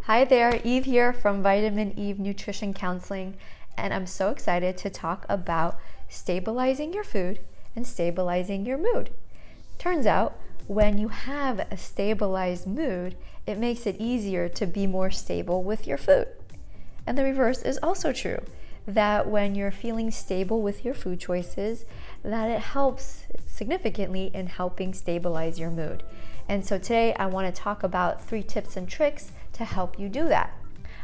Hi there, Eve here from Vitamin Eve Nutrition Counseling, and I'm so excited to talk about stabilizing your food and stabilizing your mood. Turns out, when you have a stabilized mood, it makes it easier to be more stable with your food. And the reverse is also true, that when you're feeling stable with your food choices, that it helps significantly in helping stabilize your mood. And so today I want to talk about 3 tips and tricks to help you do that.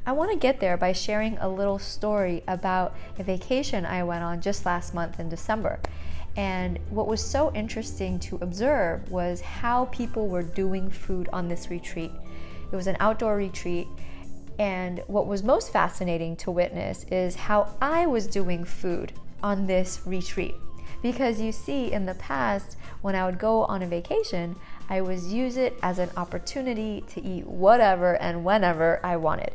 I want to get there by sharing a little story about a vacation I went on just last month in December. And what was so interesting to observe was how people were doing food on this retreat. It was an outdoor retreat, and what was most fascinating to witness is how I was doing food on this retreat. Because you see, in the past, when I would go on a vacation, I would use it as an opportunity to eat whatever and whenever I wanted.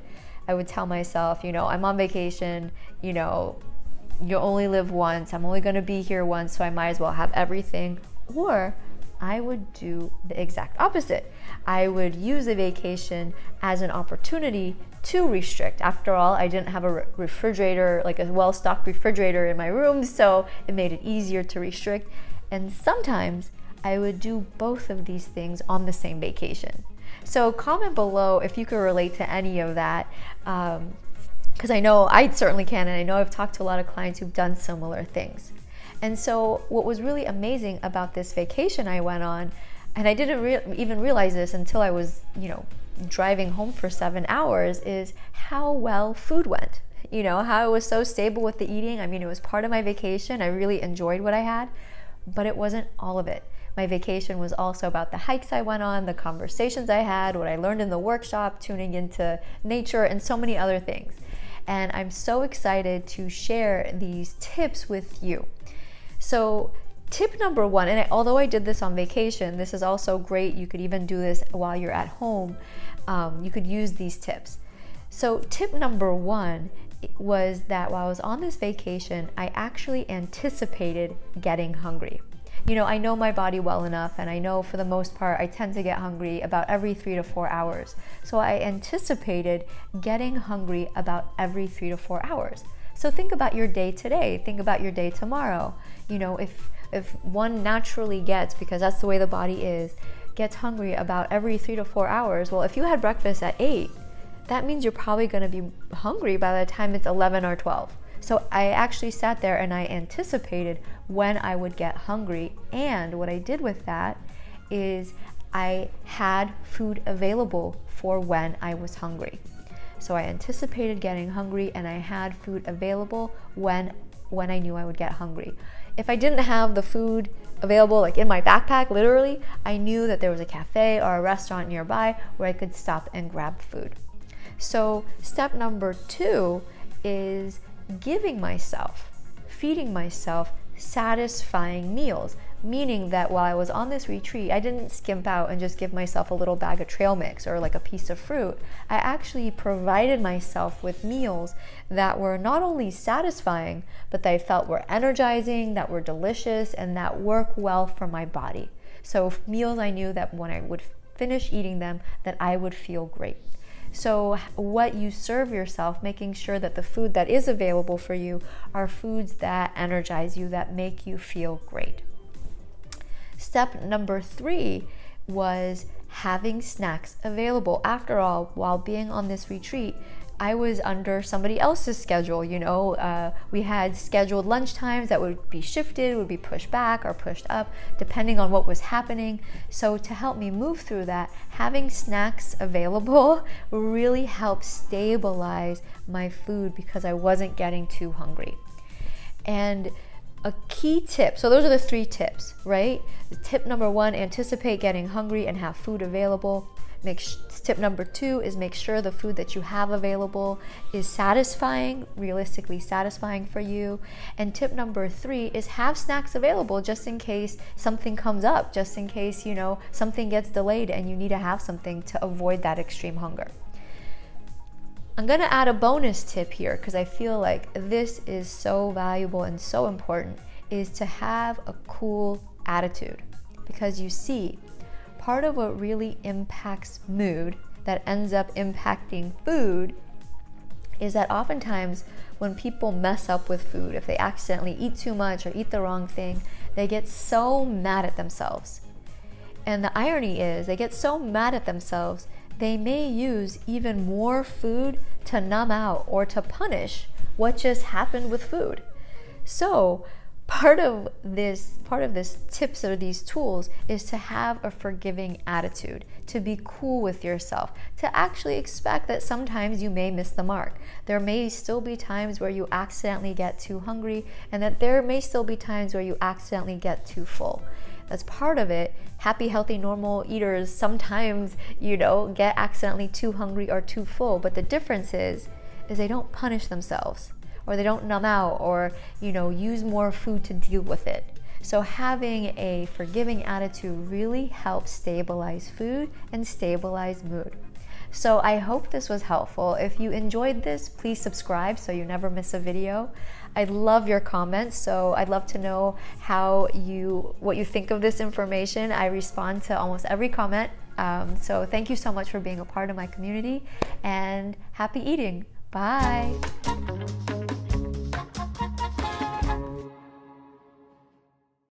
I would tell myself, I'm on vacation, you only live once, I'm only gonna be here once, so I might as well have everything. Or I would do the exact opposite. I would use the vacation as an opportunity to restrict. After all, I didn't have a refrigerator, like a well-stocked refrigerator in my room, so it made it easier to restrict. And sometimes I would do both of these things on the same vacation. So comment below if you could relate to any of that, because I know I certainly can, and I know I've talked to a lot of clients who've done similar things. And so what was really amazing about this vacation I went on, and I didn't even realize this until I was, driving home for 7 hours, is how well food went. How it was so stable with the eating. I mean, it was part of my vacation. I really enjoyed what I had, but it wasn't all of it. My vacation was also about the hikes I went on, the conversations I had, what I learned in the workshop, tuning into nature, and so many other things. And I'm so excited to share these tips with you. So tip number 1, and although I did this on vacation, this is also great. You could even do this while you're at home. You could use these tips. So tip number 1 was that while I was on this vacation, I actually anticipated getting hungry. I know my body well enough, and I know for the most part I tend to get hungry about every 3 to 4 hours. So I anticipated getting hungry about every 3 to 4 hours. So think about your day today, think about your day tomorrow. If one naturally gets, because that's the way the body is, gets hungry about every 3 to 4 hours, well, if you had breakfast at 8, that means you're probably going to be hungry by the time it's 11 or 12. So I actually sat there and I anticipated when I would get hungry, and what I did with that is I had food available for when I was hungry. So I anticipated getting hungry, and I had food available when I knew I would get hungry. If I didn't have the food available, like in my backpack, literally, I knew that there was a cafe or a restaurant nearby where I could stop and grab food. So step number 2 is giving myself, feeding myself satisfying meals, meaning that while I was on this retreat, I didn't skimp out and just give myself a little bag of trail mix or like a piece of fruit. I actually provided myself with meals that were not only satisfying, but that I felt were energizing, that were delicious, and that work well for my body. So meals I knew that when I would finish eating them, that I would feel great. So what you serve yourself, making sure that the food that is available for you are foods that energize you, that make you feel great. Step number 3 was having snacks available. After all, while being on this retreat, I was under somebody else's schedule. We had scheduled lunch times that would be shifted, would be pushed back or pushed up, depending on what was happening. So to help me move through that, having snacks available really helped stabilize my food because I wasn't getting too hungry. And a key tip, so those are the 3 tips, right? Tip number 1, anticipate getting hungry and have food available. Tip number 2 is make sure the food that you have available is satisfying, realistically satisfying for you. And tip number 3 is have snacks available just in case something comes up, just in case, something gets delayed and you need to have something to avoid that extreme hunger. I'm gonna add a bonus tip here because I feel like this is so valuable and so important, is to have a cool attitude. Because you see, part of what really impacts mood that ends up impacting food is that oftentimes when people mess up with food, if they accidentally eat too much or eat the wrong thing, they get so mad at themselves. And the irony is they get so mad at themselves, they may use even more food to numb out or to punish what just happened with food. So part of this tips or these tools is to have a forgiving attitude, to be cool with yourself, to actually expect that sometimes you may miss the mark. There may still be times where you accidentally get too hungry, and that there may still be times where you accidentally get too full. That's part of it. Happy, healthy, normal eaters sometimes, get accidentally too hungry or too full, but the difference is they don't punish themselves, or they don't numb out, or use more food to deal with it. So having a forgiving attitude really helps stabilize food and stabilize mood. So I hope this was helpful. If you enjoyed this, please subscribe so you never miss a video. I love your comments, so I'd love to know what you think of this information. I respond to almost every comment. So thank you so much for being a part of my community, and happy eating. Bye.